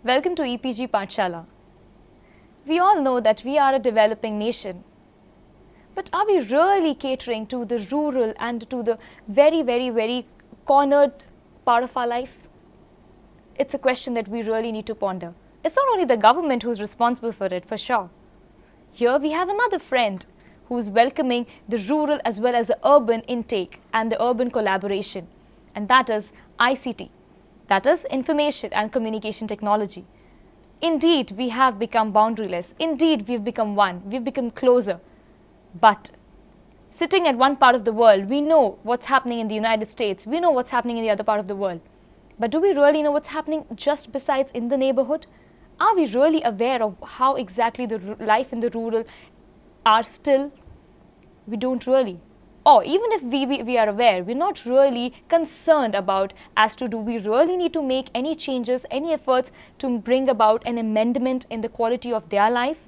Welcome to EPG Pathshala. We all know that we are a developing nation. But are we really catering to the rural and to the very cornered part of our life? It's a question that we really need to ponder. It's not only the government who's responsible for it, for sure. Here we have another friend who's welcoming the rural as well as the urban intake and the urban collaboration, and that is ICT, that is Information and Communication Technology. Indeed, we have become boundaryless. Indeed, we've become one. We've become closer. But sitting at one part of the world, we know what's happening in the United States. We know what's happening in the other part of the world. But do we really know what's happening just besides in the neighborhood? Are we really aware of how exactly the life in the rural are still? We don't really. Or even if we are aware, we're not really concerned about as to do we really need to make any changes, any efforts to bring about an amendment in the quality of their life.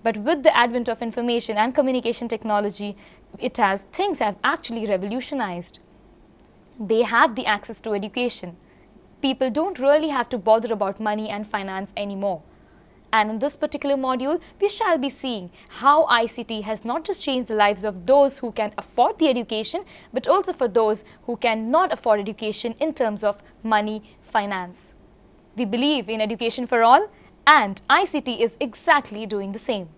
But with the advent of information and communication technology, things have actually revolutionized. They have the access to education. People don't really have to bother about money and finance anymore. And in this particular module, we shall be seeing how ICT has not just changed the lives of those who can afford the education, but also for those who cannot afford education in terms of money, finance. We believe in education for all, and ICT is exactly doing the same.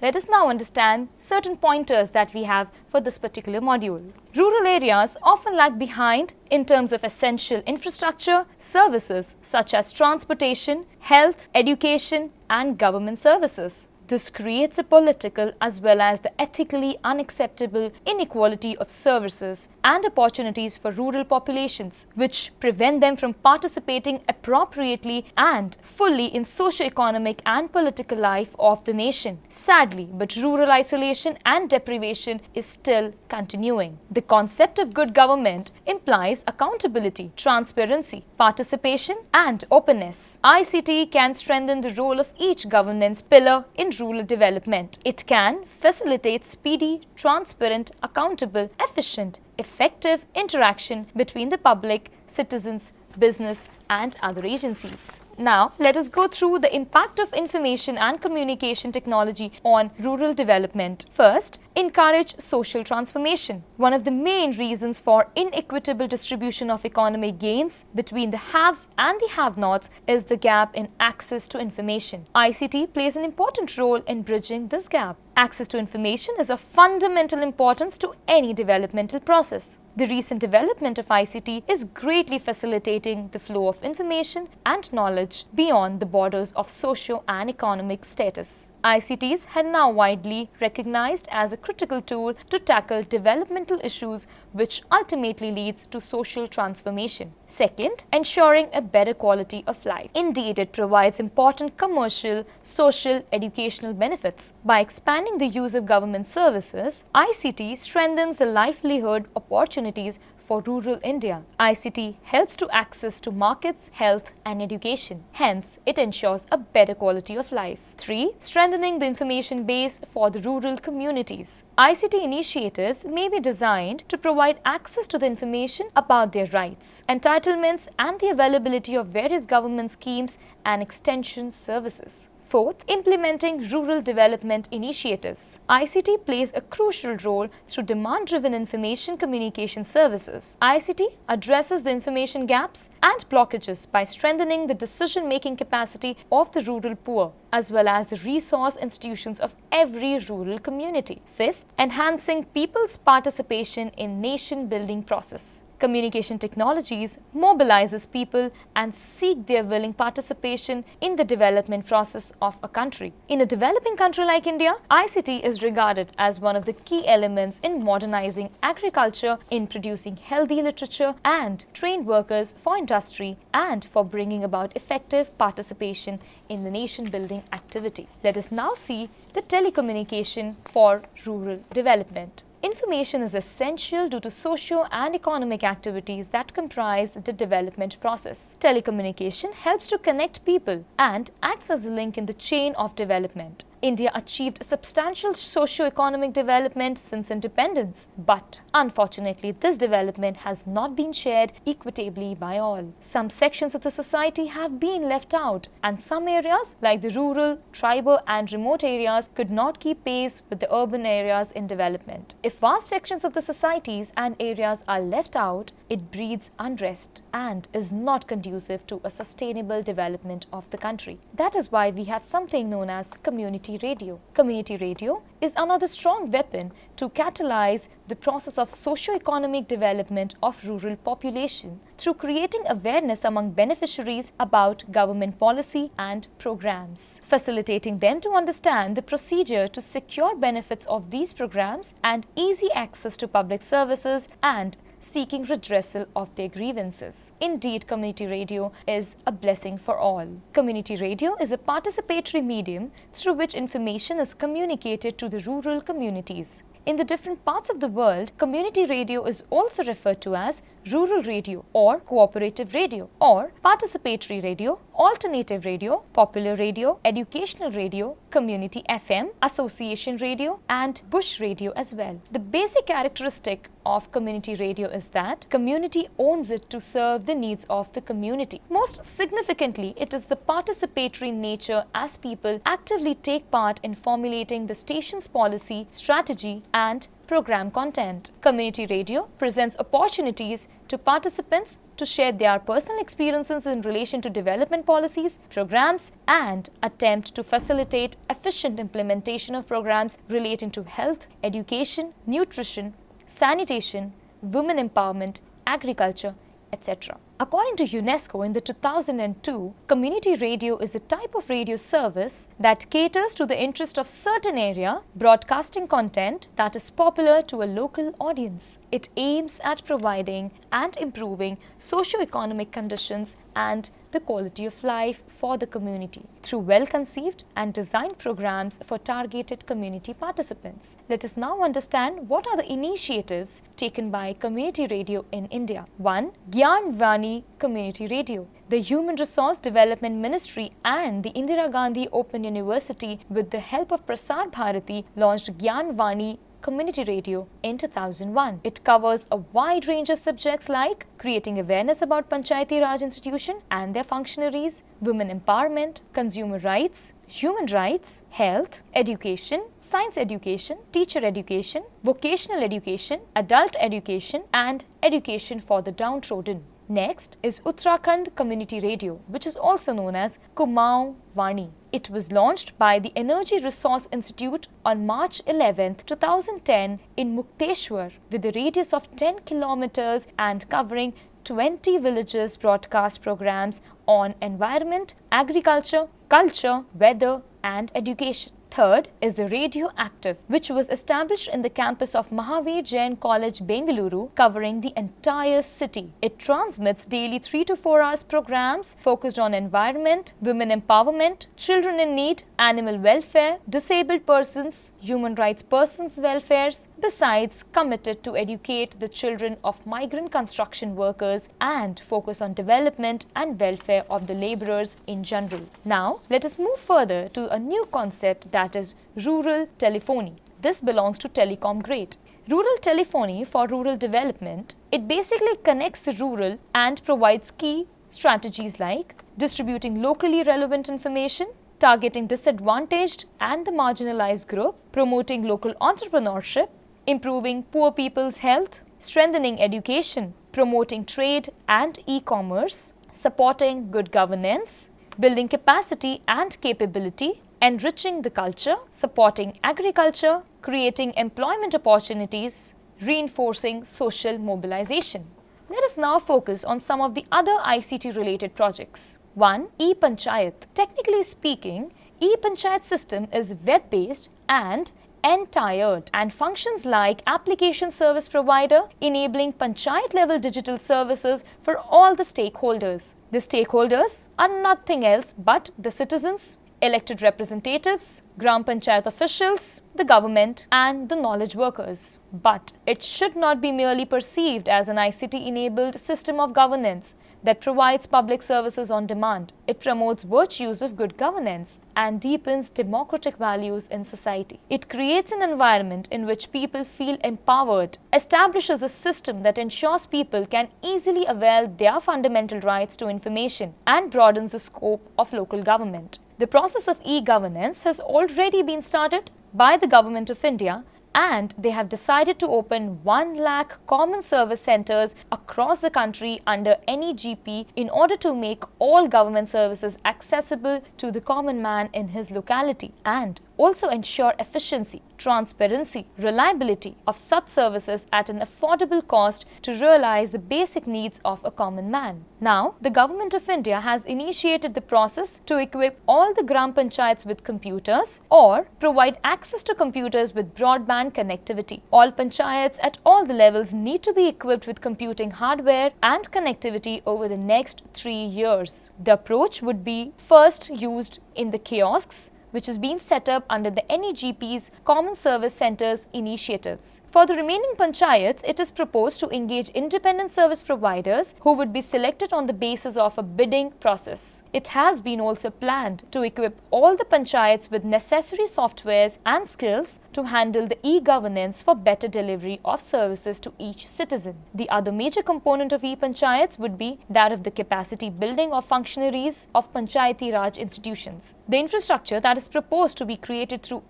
Let us now understand certain pointers that we have for this particular module. Rural areas often lag behind in terms of essential infrastructure, services such as transportation, health, education, and government services. This creates a political as well as the ethically unacceptable inequality of services and opportunities for rural populations, which prevent them from participating appropriately and fully in socio-economic and political life of the nation. Sadly, but rural isolation and deprivation is still continuing. The concept of good government implies accountability, transparency, participation, and openness. ICT can strengthen the role of each governance pillar in rural development. It can facilitate speedy, transparent, accountable, efficient, effective interaction between the public, citizens, business, and other agencies. Now, let us go through the impact of information and communication technology on rural development. First, encourage social transformation. One of the main reasons for inequitable distribution of economic gains between the haves and the have-nots is the gap in access to information. ICT plays an important role in bridging this gap. Access to information is of fundamental importance to any developmental process. The recent development of ICT is greatly facilitating the flow of information and knowledge beyond the borders of socio and economic status. ICTs are now widely recognized as a critical tool to tackle developmental issues, which ultimately leads to social transformation. Second, ensuring a better quality of life. Indeed, it provides important commercial, social, educational benefits. By expanding the use of government services, ICT strengthens the livelihood opportunities for rural India. ICT helps to access to markets, health, and education. Hence, it ensures a better quality of life. 3. Strengthening the information base for the rural communities. ICT initiatives may be designed to provide access to the information about their rights, entitlements, and the availability of various government schemes and extension services. Fourth, implementing rural development initiatives. ICT plays a crucial role through demand-driven information communication services. ICT addresses the information gaps and blockages by strengthening the decision-making capacity of the rural poor, as well as the resource institutions of every rural community. Fifth, enhancing people's participation in nation-building process. Communication technologies mobilizes people and seek their willing participation in the development process of a country. In a developing country like India, ICT is regarded as one of the key elements in modernizing agriculture, in producing healthy literature and trained workers for industry, and for bringing about effective participation in the nation-building activity. Let us now see the telecommunication for rural development. Information is essential due to socio and economic activities that comprise the development process. Telecommunication helps to connect people and acts as a link in the chain of development. India achieved substantial socio-economic development since independence, but unfortunately this development has not been shared equitably by all. Some sections of the society have been left out, and some areas like the rural, tribal and remote areas could not keep pace with the urban areas in development. If vast sections of the societies and areas are left out, it breeds unrest and is not conducive to a sustainable development of the country. That is why we have something known as community radio. Community radio is another strong weapon to catalyze the process of socio-economic development of rural population through creating awareness among beneficiaries about government policy and programs, facilitating them to understand the procedure to secure benefits of these programs and easy access to public services and seeking redressal of their grievances. Indeed, community radio is a blessing for all. Community radio is a participatory medium through which information is communicated to the rural communities. In the different parts of the world, community radio is also referred to as rural radio or cooperative radio or participatory radio, alternative radio, popular radio, educational radio, community FM, association radio and bush radio as well. The basic characteristic of community radio is that community owns it to serve the needs of the community. Most significantly, it is the participatory nature as people actively take part in formulating the station's policy, strategy and program content. Community radio presents opportunities to participants to share their personal experiences in relation to development policies, programs, and attempt to facilitate efficient implementation of programs relating to health, education, nutrition, sanitation, women empowerment, agriculture, etc. According to UNESCO in the 2002, community radio is a type of radio service that caters to the interest of certain area, broadcasting content that is popular to a local audience. It aims at providing and improving socio-economic conditions and the quality of life for the community through well-conceived and designed programs for targeted community participants. Let us now understand what are the initiatives taken by community radio in India. 1. Gyan Vani Community Radio. The Human Resource Development Ministry and the Indira Gandhi Open University, with the help of Prasar Bharati, launched Gyan Vani Community Radio in 2001. It covers a wide range of subjects like creating awareness about Panchayati Raj institution and their functionaries, women empowerment, consumer rights, human rights, health, education, science education, teacher education, vocational education, adult education, and education for the downtrodden. Next is Uttarakhand Community Radio, which is also known as Kumaon Vani. It was launched by the Energy Resource Institute on March 11, 2010 in Mukteshwar with a radius of 10 kilometers and covering 20 villages. Broadcast programs on environment, agriculture, culture, weather and education. Third is the Radio Active, which was established in the campus of Mahavir Jain College, Bengaluru, covering the entire city. It transmits daily 3 to 4 hours programs focused on environment, women empowerment, children in need, animal welfare, disabled persons, human rights persons' welfares, besides committed to educate the children of migrant construction workers and focus on development and welfare of the laborers in general. Now, let us move further to a new concept, that is rural telephony. This belongs to telecom grade. Rural telephony for rural development, it basically connects the rural and provides key strategies like distributing locally relevant information, targeting disadvantaged and the marginalized group, promoting local entrepreneurship, improving poor people's health, strengthening education, promoting trade and e-commerce, supporting good governance, building capacity and capability, enriching the culture, supporting agriculture, creating employment opportunities, reinforcing social mobilization. Let us now focus on some of the other ICT related projects. 1. E-Panchayat. Technically speaking, E-Panchayat system is web-based and end-tired and functions like application service provider, enabling panchayat level digital services for all the stakeholders. The stakeholders are nothing else but the citizens, elected representatives, Gram Panchayat officials, the government and the knowledge workers. But it should not be merely perceived as an ICT-enabled system of governance that provides public services on demand. It promotes virtues of good governance and deepens democratic values in society. It creates an environment in which people feel empowered, establishes a system that ensures people can easily avail their fundamental rights to information, and broadens the scope of local government. The process of e-governance has already been started by the Government of India, and they have decided to open 1 lakh common service centers across the country under NEGP in order to make all government services accessible to the common man in his locality, and also ensure efficiency, transparency, reliability of such services at an affordable cost to realize the basic needs of a common man. Now, the Government of India has initiated the process to equip all the Gram Panchayats with computers or provide access to computers with broadband connectivity. All panchayats at all the levels need to be equipped with computing hardware and connectivity over the next 3 years. The approach would be first used in the kiosks, which is being set up under the NEGP's Common Service Centers initiatives. For the remaining panchayats, it is proposed to engage independent service providers who would be selected on the basis of a bidding process. It has been also planned to equip all the panchayats with necessary softwares and skills to handle the e-governance for better delivery of services to each citizen. The other major component of e-panchayats would be that of the capacity building of functionaries of Panchayati Raj institutions. The infrastructure that is proposed to be created through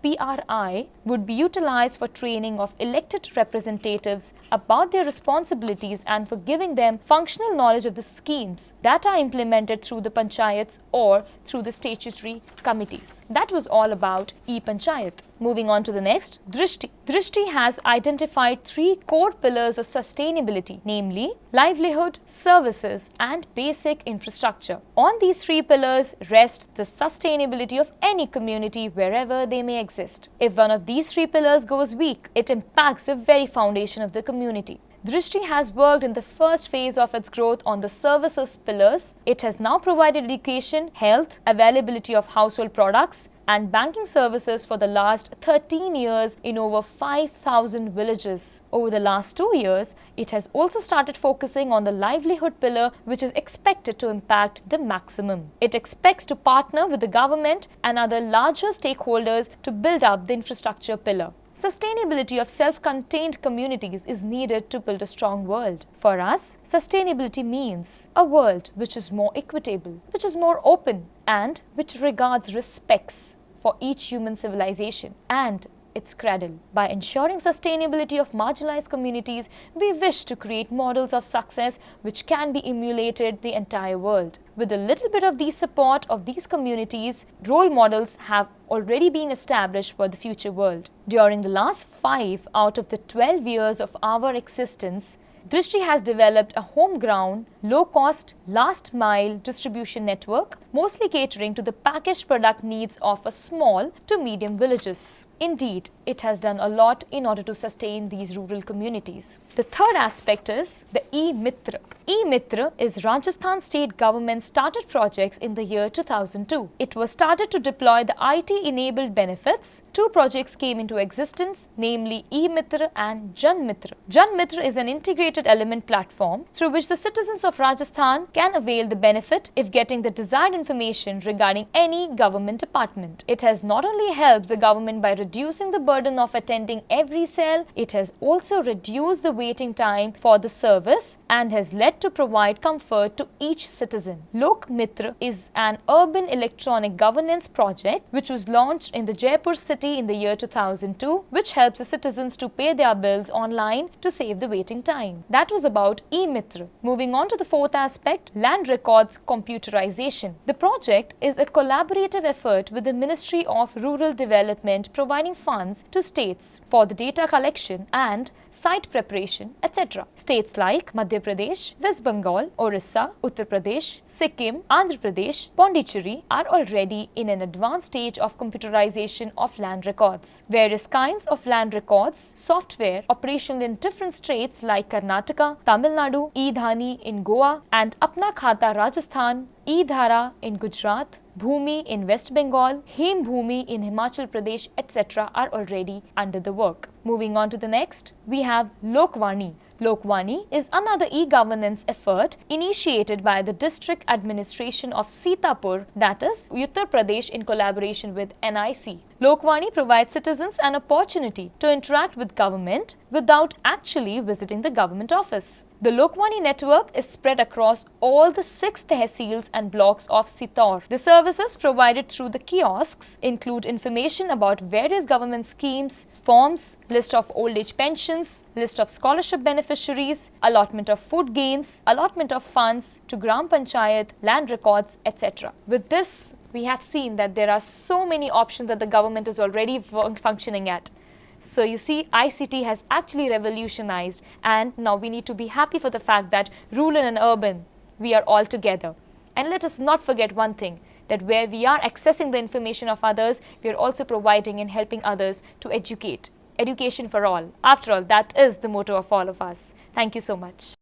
PRI would be utilized for training of elected representatives about their responsibilities and for giving them functional knowledge of the schemes that are implemented through the panchayats or through the statutory committees. That was all about e-panchayat. Moving on to the next, Drishti. Drishti has identified 3 core pillars of sustainability, namely livelihood, services and basic infrastructure. On these 3 pillars rests the sustainability of any community wherever they may exist. If one of these 3 pillars goes weak, it impacts the very foundation of the community. Drishti has worked in the first phase of its growth on the services pillars. It has now provided education, health, availability of household products, and banking services for the last 13 years in over 5,000 villages. Over the last 2 years, it has also started focusing on the livelihood pillar, which is expected to impact the maximum. It expects to partner with the government and other larger stakeholders to build up the infrastructure pillar. Sustainability of self-contained communities is needed to build a strong world. For us, sustainability means a world which is more equitable, which is more open, and which regards respects for each human civilization and its cradle. By ensuring sustainability of marginalized communities, we wish to create models of success which can be emulated the entire world. With a little bit of the support of these communities, role models have already been established for the future world. During the last 5 out of the 12 years of our existence, Drishti has developed a home-ground, low-cost, last-mile distribution network, mostly catering to the packaged product needs of a small to medium villages. Indeed, it has done a lot in order to sustain these rural communities. The third aspect is the e-Mitra. E-Mitra is Rajasthan state government started projects in the year 2002. It was started to deploy the IT-enabled benefits. 2 projects came into existence, namely e-Mitra and Jan Mitra. Jan Mitra is an integrated element platform through which the citizens of Rajasthan can avail the benefit if getting the desired information regarding any government department. It has not only helped the government by reducing the burden of attending every cell, it has also reduced the waiting time for the service and has led to provide comfort to each citizen. Lok Mitra is an urban electronic governance project which was launched in the Jaipur city in the year 2002, which helps the citizens to pay their bills online to save the waiting time. That was about e-Mitra. Moving on to the fourth aspect, land records computerization. The project is a collaborative effort with the Ministry of Rural Development providing funds to states for the data collection and site preparation, etc. States like Madhya Pradesh, West Bengal, Orissa, Uttar Pradesh, Sikkim, Andhra Pradesh, Pondicherry are already in an advanced stage of computerization of land records. Various kinds of land records software operational in different states like Karnataka, Tamil Nadu, e-Dhani in Goa and Apna Khata Rajasthan, e-Dhara in Gujarat, Bhumi in West Bengal, Hem Bhumi in Himachal Pradesh, etc. are already under the work. Moving on to the next, we have Lokvani. Lokvani is another e-governance effort initiated by the district administration of Sitapur, that is Uttar Pradesh, in collaboration with NIC. Lokvani provides citizens an opportunity to interact with government without actually visiting the government office. The Lokvani network is spread across all the 6 tehsils and blocks of Sitaur. The services provided through the kiosks include information about various government schemes, forms, list of old age pensions, list of scholarship beneficiaries, allotment of food gains, allotment of funds to Gram Panchayat, land records, etc. With this, we have seen that there are so many options that the government is already functioning at. So you see, ICT has actually revolutionized, and now we need to be happy for the fact that rural and urban, we are all together. And let us not forget one thing, that where we are accessing the information of others, we are also providing and helping others to educate. Education for all. After all, that is the motto of all of us. Thank you so much.